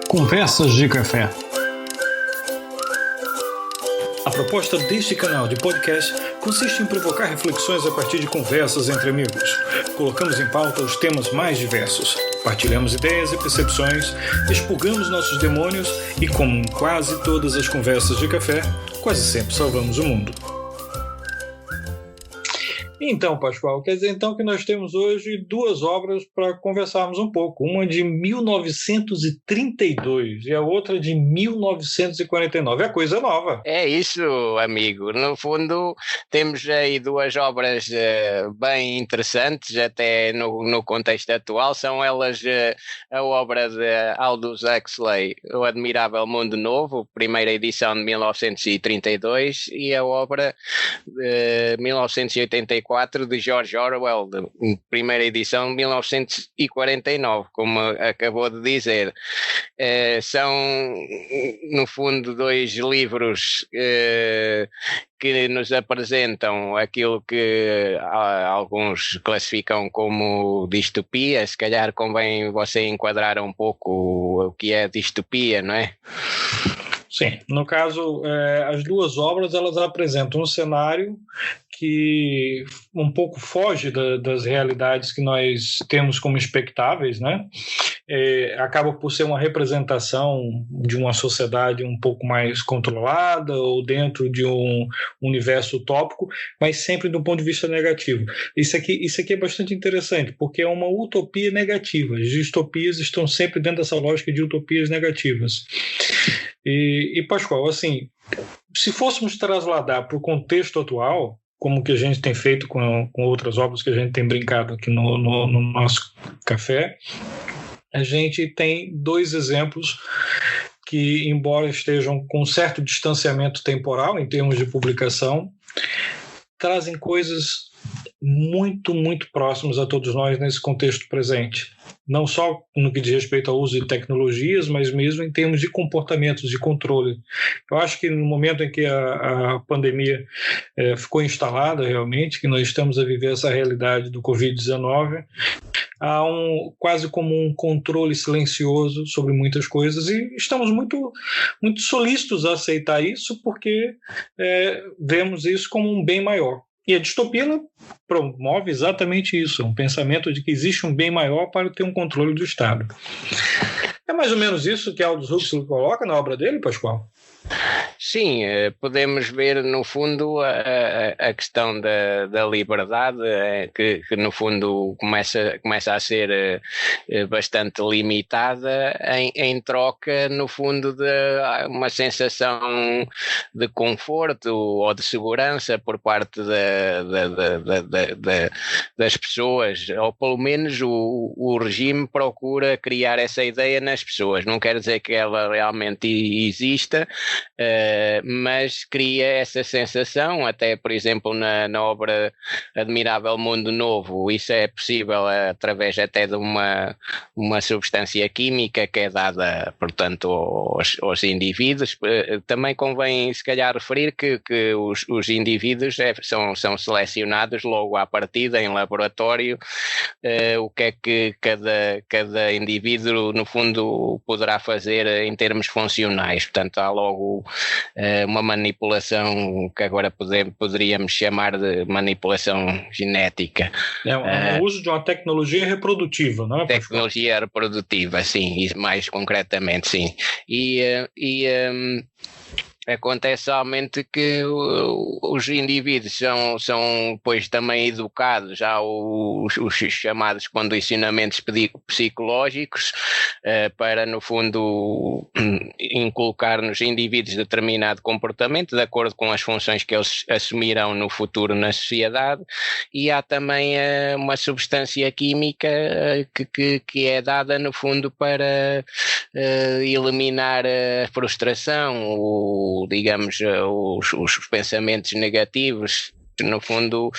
Conversas de Café. A proposta deste canal de podcast consiste em provocar reflexões a partir de conversas entre amigos. Colocamos em pauta os temas mais diversos, partilhamos ideias e percepções, expurgamos nossos demônios e, como em quase todas as conversas de café, quase sempre salvamos o mundo. Então, Pascoal, quer dizer então que nós temos hoje duas obras para conversarmos um pouco. Uma de 1932 e a outra de 1949. É coisa nova. É isso, amigo. No fundo, temos aí duas obras bem interessantes, até no contexto atual. São elas a obra de Aldous Huxley, O Admirável Mundo Novo, primeira edição de 1932, e a obra de 1984 de George Orwell, de primeira edição de 1949, como acabou de dizer. São, no fundo, dois livros que nos apresentam aquilo que alguns classificam como distopia. Se calhar convém você enquadrar um pouco o que é distopia, não é? Sim, no caso, as duas obras elas apresentam um cenário que um pouco foge das realidades que nós temos como expectáveis, né? Acaba por ser uma representação de uma sociedade um pouco mais controlada ou dentro de um universo utópico, mas sempre do ponto de vista negativo. Isso aqui é bastante interessante, porque é uma utopia negativa. As distopias estão sempre dentro dessa lógica de utopias negativas. E Pascoal, assim, se fôssemos trasladar para o contexto atual, como que a gente tem feito com outras obras que a gente tem brincado aqui no nosso café, a gente tem dois exemplos que, embora estejam com certo distanciamento temporal em termos de publicação, trazem coisas muito, muito próximas a todos nós nesse contexto presente. Não só no que diz respeito ao uso de tecnologias, mas mesmo em termos de comportamentos, de controle. Eu acho que no momento em que a pandemia ficou instalada realmente, que nós estamos a viver essa realidade do Covid-19, há quase como um controle silencioso sobre muitas coisas e estamos muito, muito solícitos a aceitar isso porque vemos isso como um bem maior. E a distopia ela promove exatamente isso, um pensamento de que existe um bem maior para ter um controle do Estado. É mais ou menos isso que Aldous Huxley coloca na obra dele, Pascoal? Sim, podemos ver no fundo a questão da liberdade, que no fundo começa a ser bastante limitada em troca, no fundo, de uma sensação de conforto ou de segurança por parte das pessoas, ou pelo menos o regime procura criar essa ideia nas pessoas. Não quer dizer que ela realmente exista, mas cria essa sensação, até por exemplo na obra Admirável Mundo Novo, isso é possível através até de uma substância química que é dada, portanto, aos indivíduos. Também convém se calhar referir que os indivíduos são selecionados logo à partida em laboratório, o que é que cada indivíduo no fundo poderá fazer em termos funcionais. Portanto, há logo uma manipulação que agora poderíamos chamar de manipulação genética. É o uso de uma tecnologia reprodutiva, não é? Tecnologia reprodutiva, sim, mais concretamente, sim. Acontece somente que os indivíduos são pois também educados, já os chamados condicionamentos psicológicos, para no fundo inculcar nos indivíduos determinado comportamento de acordo com as funções que eles assumirão no futuro na sociedade. E há também uma substância química que é dada no fundo para eliminar a frustração, digamos, os pensamentos negativos. No fundo,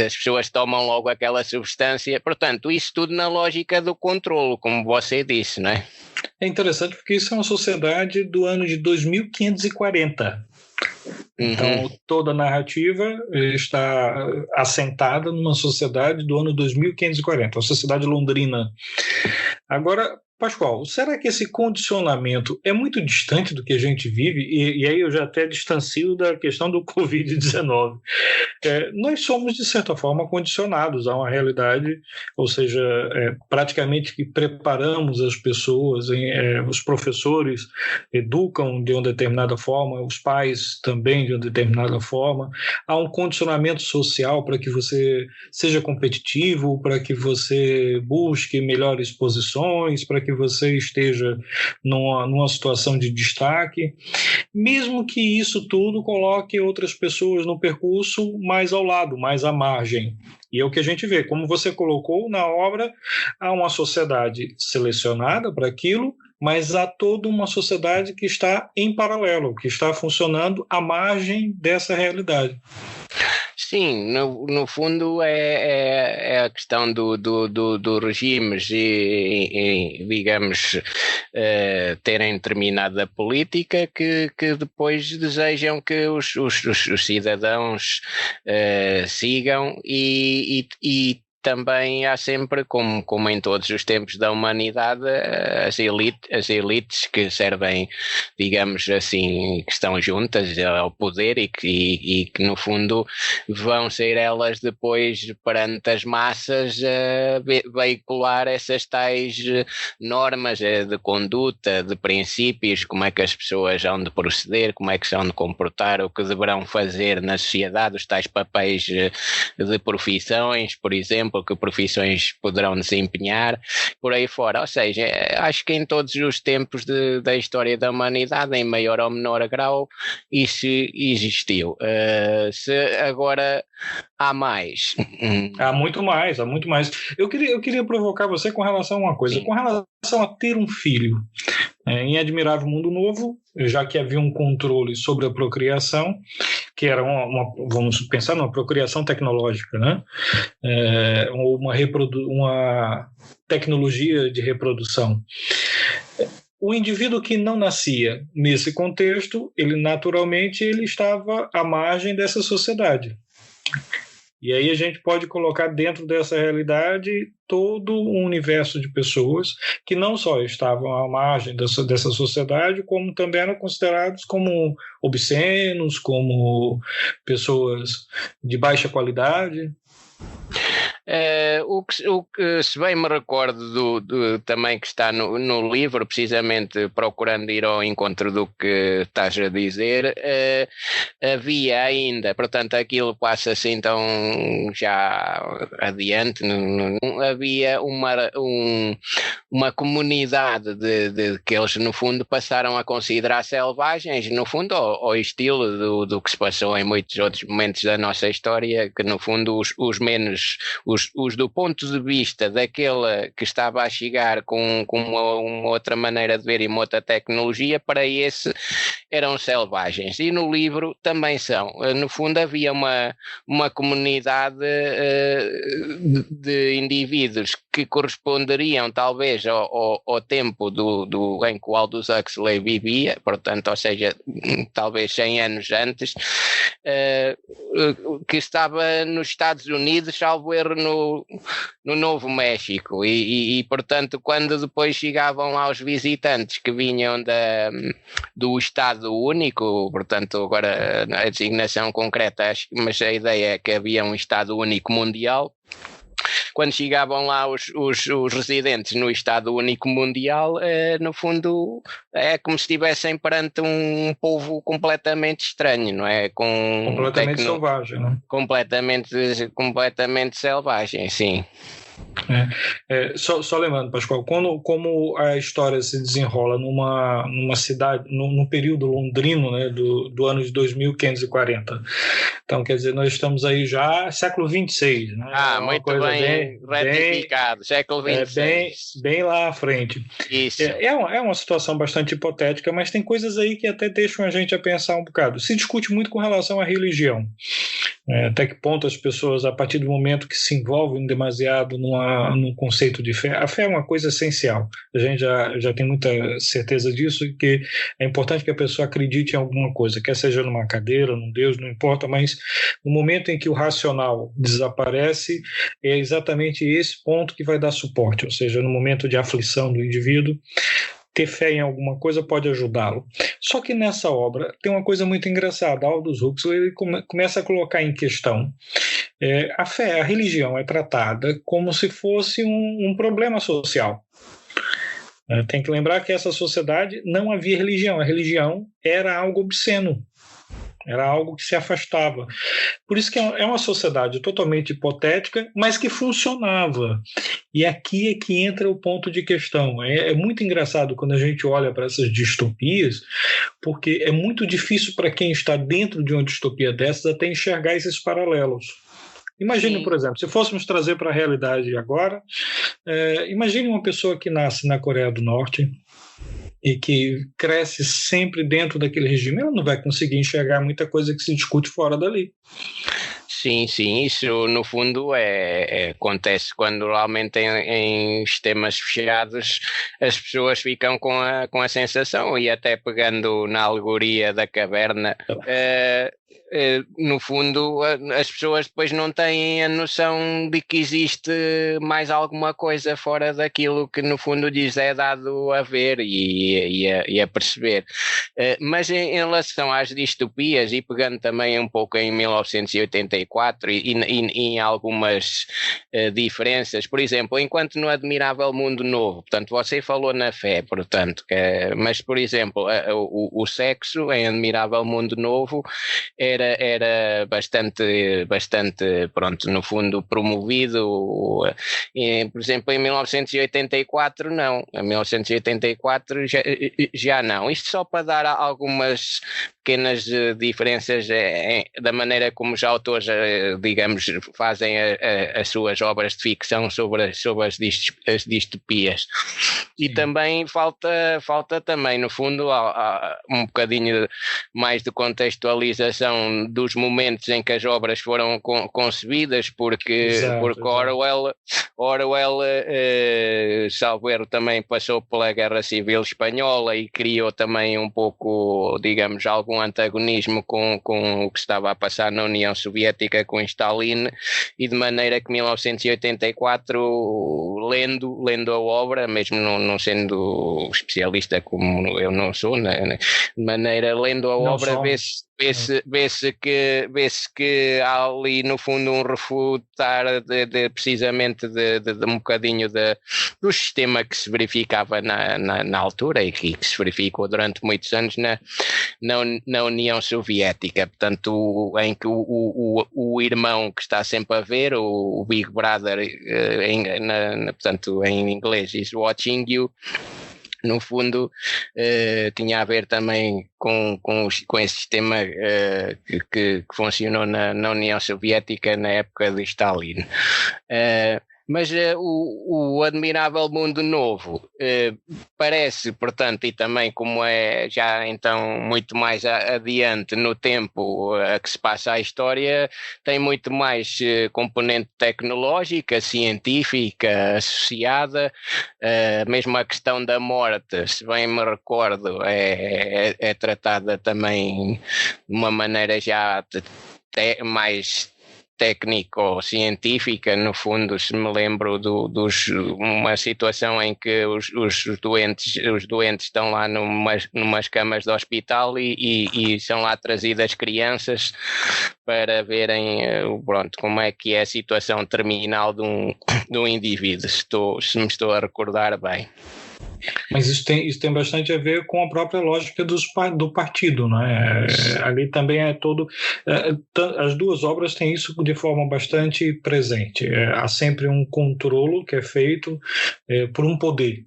as pessoas tomam logo aquela substância. Portanto, isso tudo na lógica do controlo, como você disse, não é? É interessante porque isso é uma sociedade do ano de 2540. Então, toda a narrativa está assentada numa sociedade do ano 2540, uma sociedade londrina. Agora, Pascoal, será que esse condicionamento é muito distante do que a gente vive? E aí eu já até distancio da questão do Covid-19. Nós somos, de certa forma, condicionados a uma realidade, ou seja, praticamente que preparamos as pessoas, os professores educam de uma determinada forma, os pais também de uma determinada forma. Há um condicionamento social para que você seja competitivo, para que você busque melhores posições, para que você esteja numa situação de destaque, mesmo que isso tudo coloque outras pessoas no percurso mais ao lado, mais à margem. E é o que a gente vê, como você colocou na obra, há uma sociedade selecionada para aquilo, mas há toda uma sociedade que está em paralelo, que está funcionando à margem dessa realidade. Sim, no fundo é a questão do regimes e digamos, terem determinada política que depois desejam que os cidadãos sigam e também há sempre, como em todos os tempos da humanidade, as elites que servem, digamos assim, que estão juntas ao poder e que no fundo vão ser elas depois perante as massas veicular essas tais normas de conduta, de princípios, como é que as pessoas hão de proceder, como é que se hão de comportar, o que deverão fazer na sociedade, os tais papéis de profissões, por exemplo, que profissões poderão desempenhar, por aí fora. Ou seja, acho que em todos os tempos da história da humanidade, em maior ou menor grau, isso existiu. Se agora há mais. Há muito mais, há muito mais. Eu queria provocar você com relação a uma coisa, Sim. Com relação a ter um filho. Em Admirável Mundo Novo, já que havia um controle sobre a procriação, que era vamos pensar numa procriação tecnológica, né? Uma tecnologia de reprodução. O indivíduo que não nascia nesse contexto, ele naturalmente estava à margem dessa sociedade. E aí a gente pode colocar dentro dessa realidade todo um universo de pessoas que não só estavam à margem dessa sociedade, como também eram considerados como obscenos, pessoas de baixa qualidade. O que se bem me recordo também que está no livro, precisamente procurando ir ao encontro do que estás a dizer, havia ainda, portanto aquilo passa-se então já adiante, havia uma comunidade de que eles no fundo passaram a considerar selvagens, no fundo ao estilo do que se passou em muitos outros momentos da nossa história, que no fundo os do ponto de vista daquele que estava a chegar com uma outra maneira de ver e uma outra tecnologia, para esse eram selvagens. E no livro também são. No fundo havia uma comunidade de indivíduos que corresponderiam talvez ao tempo em que o Aldous Huxley vivia, portanto, ou seja, talvez 100 anos antes, que estava nos Estados Unidos, salvo erro no Novo México, e portanto quando depois chegavam lá os visitantes que vinham do Estado Único, portanto agora a designação concreta, mas a ideia é que havia um Estado Único mundial. Quando chegavam lá os residentes no Estado Único Mundial, no fundo é como se estivessem perante um povo completamente estranho, não é? Completamente selvagem, não é? Completamente selvagem, sim. Só lembrando, Pascoal, como a história se desenrola numa cidade, num período londrino, né, do ano de 2540. Então, quer dizer, nós estamos aí já século XXVI. Né? Muito bem retificado, século XXVI. Bem lá à frente. Isso. É uma situação bastante hipotética, mas tem coisas aí que até deixam a gente a pensar um bocado. Se discute muito com relação à religião. Até que ponto as pessoas, a partir do momento que se envolvem demasiado num conceito de fé, a fé é uma coisa essencial, a gente já tem muita certeza disso, e que é importante que a pessoa acredite em alguma coisa, quer seja numa cadeira, num Deus, não importa, mas no momento em que o racional desaparece, é exatamente esse ponto que vai dar suporte, ou seja, no momento de aflição do indivíduo, ter fé em alguma coisa pode ajudá-lo. Só que nessa obra tem uma coisa muito engraçada. Aldous Huxley ele começa a colocar em questão a fé, a religião é tratada como se fosse um problema social. Tem que lembrar que essa sociedade não havia religião. A religião era algo obsceno. Era algo que se afastava. Por isso que é uma sociedade totalmente hipotética, mas que funcionava. E aqui é que entra o ponto de questão. É muito engraçado quando a gente olha para essas distopias, porque é muito difícil para quem está dentro de uma distopia dessas até enxergar esses paralelos. Imagine, por exemplo, se fôssemos trazer para a realidade agora, imagine uma pessoa que nasce na Coreia do Norte, e que cresce sempre dentro daquele regime, ela não vai conseguir enxergar muita coisa que se discute fora dali. Sim, isso no fundo acontece quando realmente em sistemas fechados as pessoas ficam com a sensação, e até pegando na alegoria da caverna, no fundo as pessoas depois não têm a noção de que existe mais alguma coisa fora daquilo que no fundo lhes é dado a ver e a perceber. Mas em relação às distopias, e pegando também um pouco em 1984 e em algumas diferenças, por exemplo, enquanto no Admirável Mundo Novo, portanto você falou na fé, portanto, mas por exemplo o sexo em Admirável Mundo Novo era bastante, pronto, no fundo promovido, por exemplo, em 1984 não, em 1984 já não. Isto só para dar algumas pequenas diferenças da maneira como os autores, digamos, fazem as suas obras de ficção sobre as distopias. E também falta também, no fundo, um bocadinho mais de contextualização dos momentos em que as obras foram concebidas, porque Orwell salvo erro, também passou pela Guerra Civil Espanhola e criou também um pouco, digamos, algum antagonismo com o que estava a passar na União Soviética com Stalin, e de maneira que 1984, lendo a obra, mesmo não sendo especialista como eu não sou, de maneira, lendo a obra, vê-se que há ali no fundo um refutar precisamente de um bocadinho do sistema que se verificava na altura e que se verificou durante muitos anos na União Soviética, portanto, em que o irmão que está sempre a ver, o Big Brother, portanto em inglês is watching you, no fundo tinha a ver também com esse sistema que funcionou na União Soviética na época de Stalin. Mas o Admirável Mundo Novo parece, portanto, e também como é já então muito mais adiante no tempo a que se passa a história, tem muito mais componente tecnológica, científica associada, mesmo a questão da morte, se bem me recordo, é tratada também de uma maneira já mais técnico-científica, no fundo, se me lembro uma situação em que os doentes estão lá numas camas de hospital e são lá trazidas crianças para verem pronto, como é que é a situação terminal de um indivíduo, se me estou a recordar bem. Mas isso tem bastante a ver com a própria lógica do partido, né? Ali também é todo... as duas obras têm isso de forma bastante presente. Há sempre um controlo que é feito por um poder,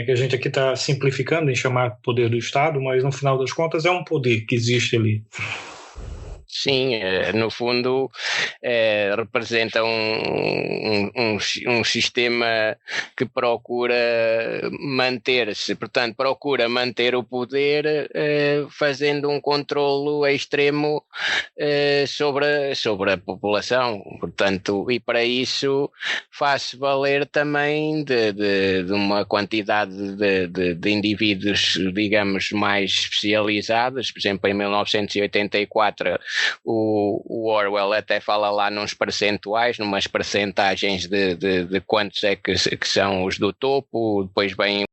que a gente aqui está simplificando em chamar poder do Estado, mas no final das contas é um poder que existe ali. sim, no fundo representa um sistema que procura manter-se, portanto procura manter o poder fazendo um controlo extremo sobre a população, portanto, e para isso faz-se valer também de uma quantidade de indivíduos, digamos, mais especializados. Por exemplo, em 1984 o Orwell até fala lá nos percentuais, numas percentagens de quantos é que são os do topo, depois vem